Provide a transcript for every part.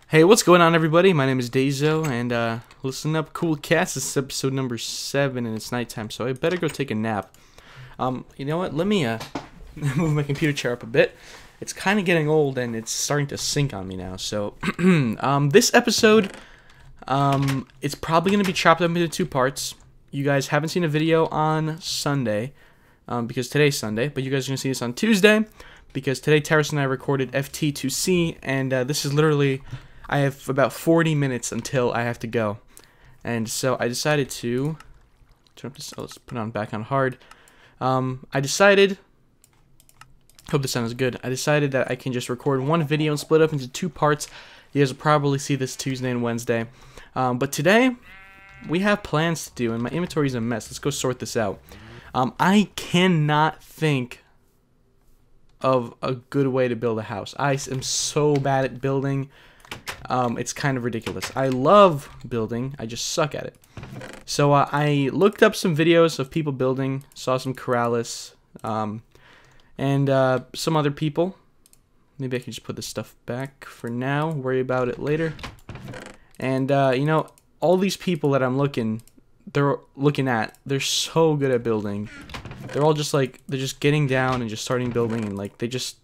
Hey, what's going on, everybody? My name is Dayzo, and listen up, cool cats. This is episode number 7, and it's nighttime, so I better go take a nap. You know what? Let me move my computer chair up a bit. It's kind of getting old, and it's starting to sink on me now. So, this episode, it's probably gonna be chopped up into 2 parts. You guys haven't seen a video on Sunday, because today's Sunday, but you guys are gonna see this on Tuesday, because today Terrace and I recorded FT2C, and this is literally. I have about 40 minutes until I have to go, and so I decided to turn up this. Oh, let's put it on back on hard. I decided. Hope this sounds good. I decided that I can just record one video and split up into 2 parts. You guys will probably see this Tuesday and Wednesday, but today we have plans to do, and my inventory is a mess. Let's go sort this out. I cannot think of a good way to build a house. I am so bad at building. It's kind of ridiculous. I love building, I just suck at it. So I looked up some videos of people building, saw some Corrales, and some other people. Maybe I can just put this stuff back for now, worry about it later. And you know, all these people that I'm looking at, they're so good at building. They're all just like, they're just getting down and just starting building, and like they just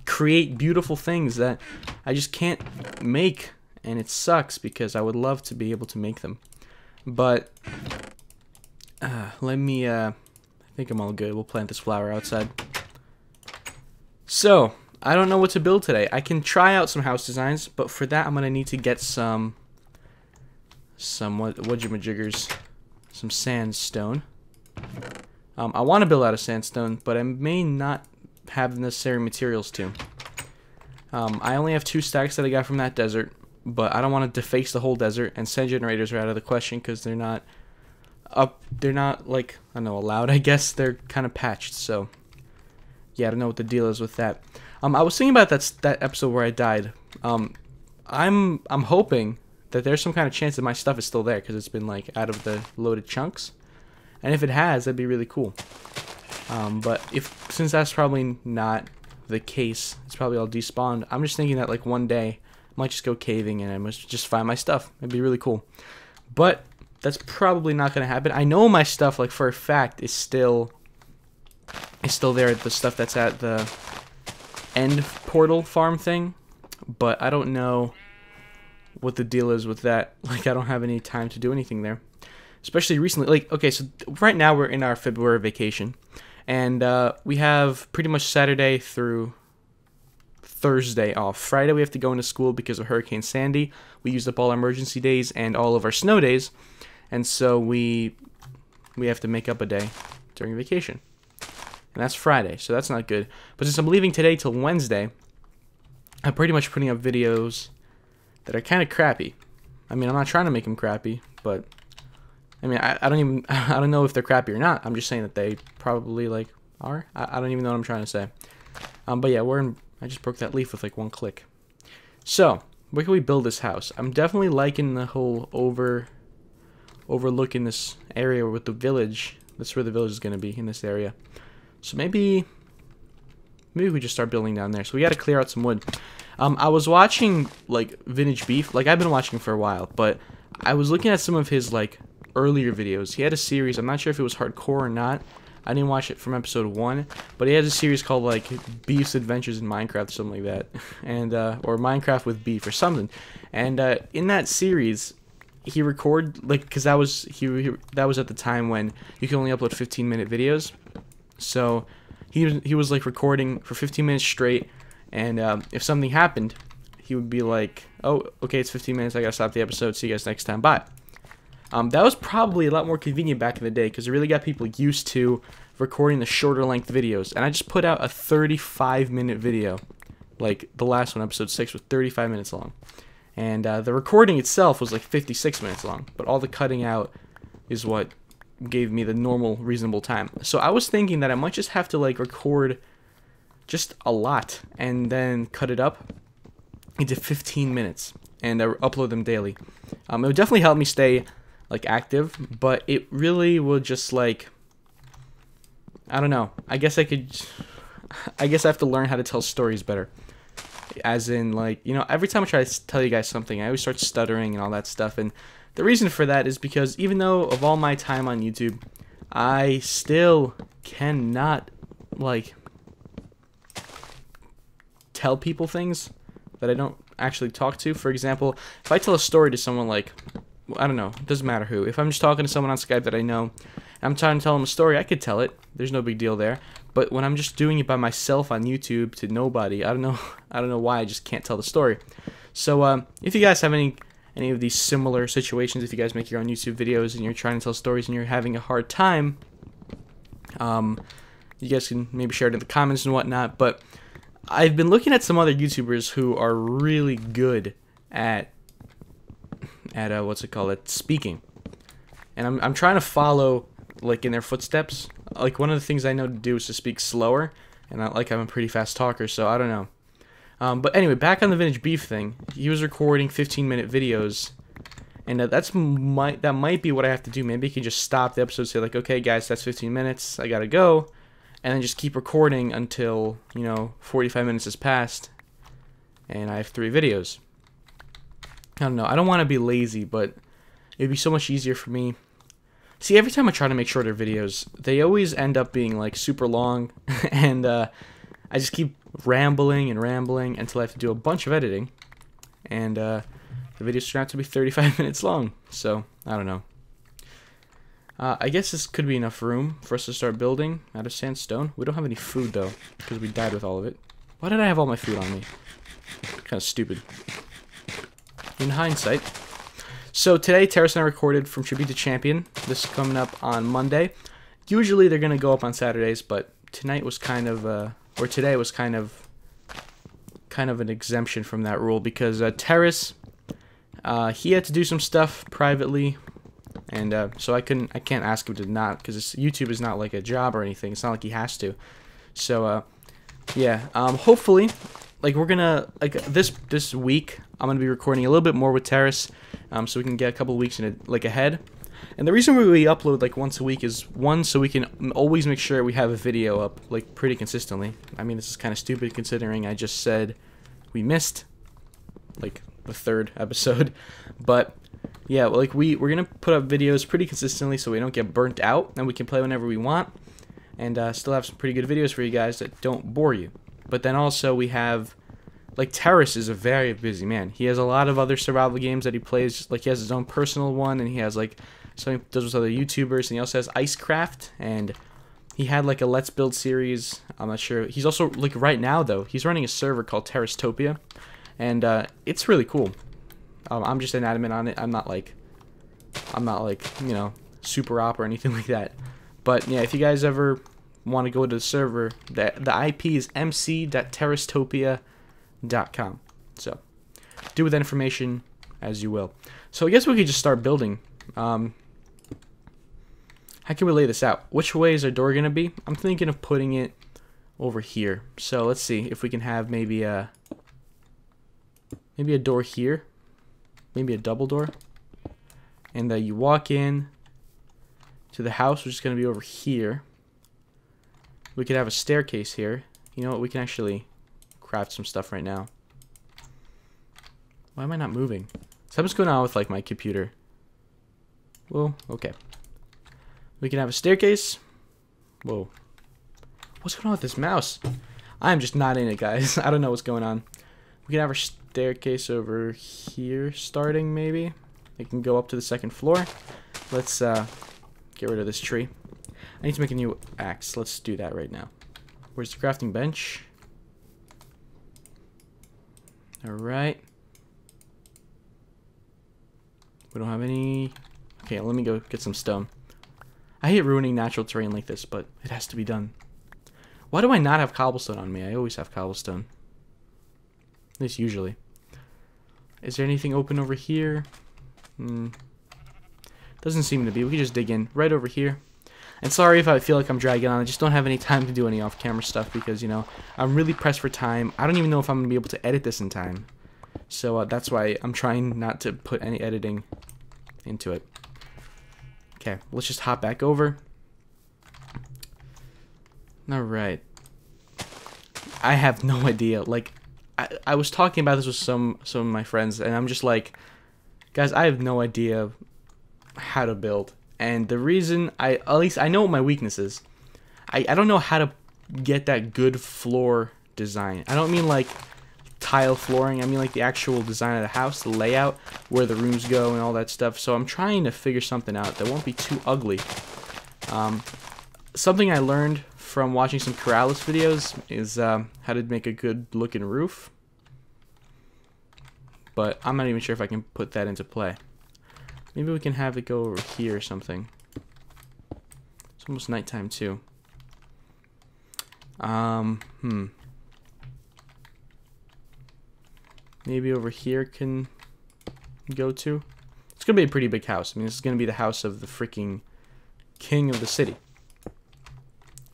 create beautiful things that I just can't make, and it sucks because I would love to be able to make them. But let me I think I'm all good. We'll plant this flower outside. So I don't know what to build today. I can try out some house designs, but for that I'm gonna need to get some what'd-you-majiggers, some sandstone. I want to build out of sandstone, but I may not have the necessary materials to. I only have 2 stacks that I got from that desert, but I don't want to deface the whole desert, and sand generators are out of the question because they're not like, I don't know, allowed, I guess. They're kind of patched, so yeah, I don't know what the deal is with that. I was thinking about that episode where I died. I'm hoping that there's some kind of chance that my stuff is still there because it's been like out of the loaded chunks, and if it has, that'd be really cool. But since that's probably not the case, it's probably all despawned. I'm just thinking that like one day I might just go caving and I must just find my stuff. It'd be really cool. But that's probably not gonna happen. I know my stuff, like for a fact, is still there. The stuff that's at the end portal farm thing, but I don't know what the deal is with that. Like, I don't have any time to do anything there, especially recently. Like, okay, so right now we're in our February vacation. And we have pretty much Saturday through Thursday off. Friday we have to go into school because of Hurricane Sandy. We used up all our emergency days and all of our snow days, and so we have to make up a day during vacation. And that's Friday, so that's not good. But since I'm leaving today till Wednesday, I'm pretty much putting up videos that are kind of crappy. I mean, I'm not trying to make them crappy, but I mean, I don't know if they're crappy or not. I'm just saying that they probably like are. I don't even know what I'm trying to say. But yeah, I just broke that leaf with like 1 click. So where can we build this house? I'm definitely liking the whole overlooking this area with the village. That's where the village is gonna be, in this area. So maybe we just start building down there. So we got to clear out some wood. I was watching like Vintage Beef. Like, I've been watching for a while, but I was looking at some of his like earlier videos. He had a series, I'm not sure if it was hardcore or not, I didn't watch it from episode 1, but he had a series called like Beef's Adventures in Minecraft or something like that, and or Minecraft with Beef or something. And in that series he recorded, like, because that was that was at the time when you could only upload 15-minute videos, so he was like recording for 15 minutes straight, and if something happened he would be like, oh, okay, it's 15 minutes, I gotta stop the episode, see you guys next time, bye. That was probably a lot more convenient back in the day because it really got people used to recording the shorter length videos. And I just put out a 35-minute video, like the last one, episode 6, was 35 minutes long. And the recording itself was like 56 minutes long, but all the cutting out is what gave me the normal, reasonable time. So I was thinking that I might just have to like record just a lot and then cut it up into 15 minutes and upload them daily. It would definitely help me stay like active, but it really would just like, I don't know. I guess I have to learn how to tell stories better. as in, like, you know, every time I try to tell you guys something, I always start stuttering and all that stuff. And the reason for that is because even though of all my time on YouTube, I still cannot, like, tell people things that I don't actually talk to. For example, if I tell a story to someone, like, I don't know, it doesn't matter who. If I'm just talking to someone on Skype that I know, and I'm trying to tell them a story, I could tell it. There's no big deal there. But when I'm just doing it by myself on YouTube to nobody, I don't know why I just can't tell the story. So if you guys have any of these similar situations, if you guys make your own YouTube videos and you're trying to tell stories and you're having a hard time, you guys can maybe share it in the comments and whatnot. But I've been looking at some other YouTubers who are really good at what's it called, speaking, and I'm trying to follow, like, in their footsteps. Like, one of the things I know to do is to speak slower, and I'm a pretty fast talker, so I don't know. But anyway, back on the vintage beef thing, he was recording 15-minute videos, and that might be what I have to do. Maybe I can just stop the episode, say like, okay guys, that's 15 minutes, I gotta go, and then just keep recording until, you know, 45 minutes has passed, and I have 3 videos. I don't know, I don't want to be lazy, but it'd be so much easier for me. See, every time I try to make shorter videos, they always end up being, like, super long, and I just keep rambling and rambling until I have to do a bunch of editing, and the videos turn out to be 35 minutes long, so I don't know. I guess this could be enough room for us to start building out of sandstone. We don't have any food, though, because we died with all of it. Why did I have all my food on me? Kind of stupid. In hindsight. So today, Terrace and I recorded from Tribute to Champion. This is coming up on Monday. Usually they're going to go up on Saturdays, but tonight was kind of, or today was kind of an exemption from that rule, because Terrace, he had to do some stuff privately, and so I can't ask him to not, because YouTube is not like a job or anything. It's not like he has to. So yeah, hopefully, like, we're gonna, like, this week I'm gonna be recording a little bit more with Terrace, so we can get a couple weeks ahead. And the reason we upload like once a week is, one, so we can always make sure we have a video up, like, pretty consistently. I mean, this is kind of stupid considering I just said we missed, like, the 3rd episode, but yeah, like, we're gonna put up videos pretty consistently so we don't get burnt out, and we can play whenever we want, and still have some pretty good videos for you guys that don't bore you. But then also we have, like, Terrace is a very busy man. He has a lot of other survival games that he plays. Like, he has his own personal one, and he has, like, something he does with other YouTubers, and he also has Icecraft, and he had, like, a Let's Build series. I'm not sure. He's also, like, right now, though, he's running a server called Terracetopia, and it's really cool. I'm just an admin on it. I'm not like, you know, super op or anything like that. But yeah, if you guys ever want to go to the server, the IP is mc.terracetopia.com. So do with that information as you will. So I guess we could just start building. How can we lay this out? Which way is our door gonna be? I'm thinking of putting it over here. So let's see if we can have maybe a door here, maybe a double door, and you walk in to the house, which is gonna be over here. We could have a staircase here. You know what? We can actually craft some stuff right now. Why am I not moving? Something's going on with, like, my computer. Whoa, okay. We can have a staircase. Whoa. What's going on with this mouse? I'm just not in it, guys. I don't know what's going on. We can have our staircase over here starting, maybe. It can go up to the 2nd floor. Let's get rid of this tree. I need to make a new axe. Let's do that right now. Where's the crafting bench? Alright. We don't have any... Okay, let me go get some stone. I hate ruining natural terrain like this, but it has to be done. Why do I not have cobblestone on me? I always have cobblestone. At least usually. Is there anything open over here? Doesn't seem to be. We can just dig in right over here. And sorry if I feel like I'm dragging on. I just don't have any time to do any off-camera stuff because, you know, I'm really pressed for time. I don't even know if I'm going to be able to edit this in time. So that's why I'm trying not to put any editing into it. Okay, let's just hop back over. Alright. I have no idea. Like, I was talking about this with some of my friends, and I'm just like, guys, I have no idea how to build. And the reason at least I know what my weakness is. I don't know how to get that good floor design. I don't mean like tile flooring. I mean like the actual design of the house, the layout, where the rooms go and all that stuff. So I'm trying to figure something out that won't be too ugly. Something I learned from watching some Corrales videos is how to make a good looking roof. But I'm not even sure if I can put that into play. Maybe we can have it go over here or something. It's almost nighttime too. Maybe over here can go to. It's gonna be a pretty big house. I mean, this is gonna be the house of the freaking king of the city.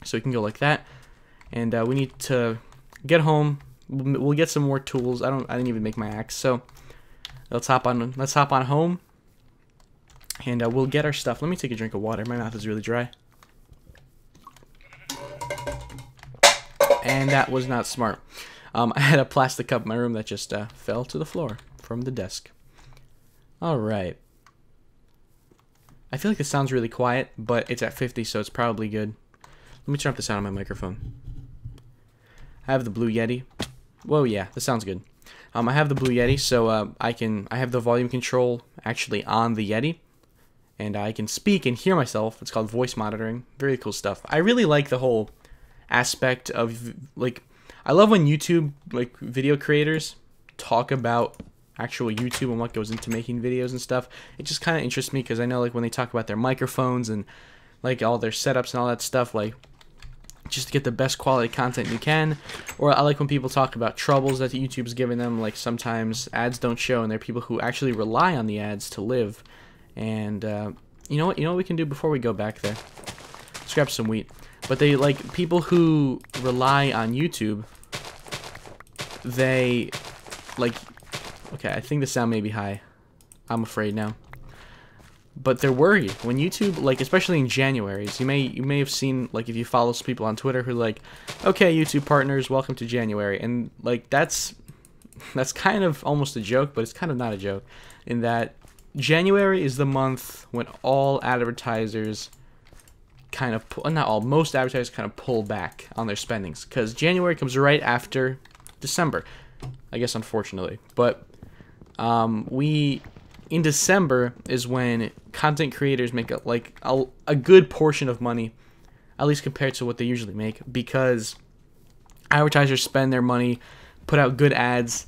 So we can go like that, and we need to get home. We'll get some more tools. I didn't even make my axe, so let's hop on home, and we'll get our stuff. Let me take a drink of water. My mouth is really dry. And that was not smart. I had a plastic cup in my room that just fell to the floor from the desk. Alright. I feel like this sounds really quiet, but it's at 50, so it's probably good. Let me turn up the sound on my microphone. I have the Blue Yeti. Whoa, yeah, this sounds good. I have the Blue Yeti, so I have the volume control actually on the Yeti, and I can speak and hear myself. It's called voice monitoring. Very cool stuff. I really like the whole aspect of, like, I love when YouTube, like, video creators talk about actual YouTube and what goes into making videos and stuff. It just kind of interests me because I know, like, when they talk about their microphones and, like, all their setups and all that stuff, like, just to get the best quality content you can. Or I like when people talk about troubles that YouTube's giving them, like sometimes ads don't show and there are people who actually rely on the ads to live. And you know what we can do before we go back there? Let's grab some wheat. But they, like, people who rely on YouTube, they, like, okay, I think the sound may be high. I'm afraid now. But they're worried when YouTube, like, especially in Januaries, you may have seen, like, if you follow some people on Twitter who are like, okay, YouTube partners, welcome to January. And, like, that's kind of almost a joke, but it's kind of not a joke, in that January is the month when all advertisers kind of most advertisers kind of pull back on their spendings, because January comes right after December, I guess, unfortunately. But in December is when content creators make a good portion of money, at least compared to what they usually make, because advertisers spend their money, put out good ads,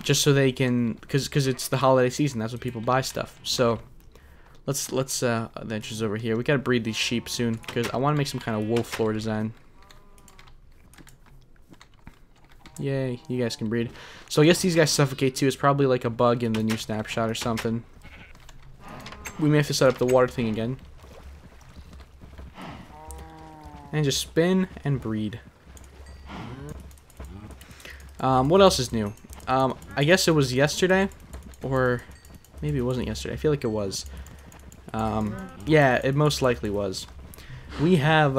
just so they can, because it's the holiday season. That's when people buy stuff. So let's adventures over here. We gotta breed these sheep soon because I want to make some kind of wool floor design. Yay, you guys can breed. So I guess these guys suffocate too. It's probably like a bug in the new snapshot or something. We may have to set up the water thing again. And just spin and breed. What else is new? I guess it was yesterday, or maybe it wasn't yesterday. I feel like it was. Yeah, it most likely was. We have,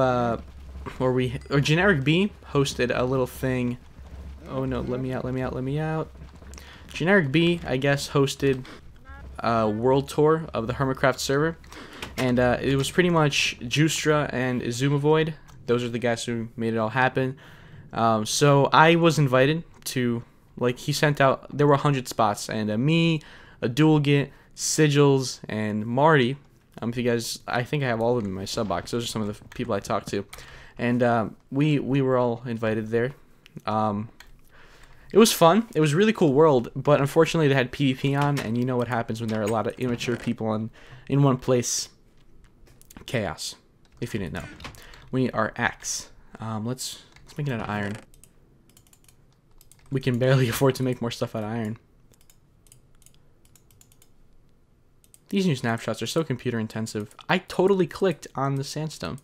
or Generic B hosted a little thing. Oh no, let me out. Generic B, I guess, hosted a world tour of the Hermitcraft server. And it was pretty much Justra and Izumavoid. Those are the guys who made it all happen. So I was invited to, like, he sent out, there were 100 spots. And me, a Dualgit, Sigils, and Marty. If you guys, I think I have all of them in my sub box. Those are some of the people I talked to. And we were all invited there. It was fun. It was a really cool world, but unfortunately they had PvP on, and you know what happens when there are a lot of immature people in one place. Chaos, if you didn't know. We need our axe. Let's make it out of iron. We can barely afford to make more stuff out of iron. These new snapshots are so computer intensive. I totally clicked on the sandstone.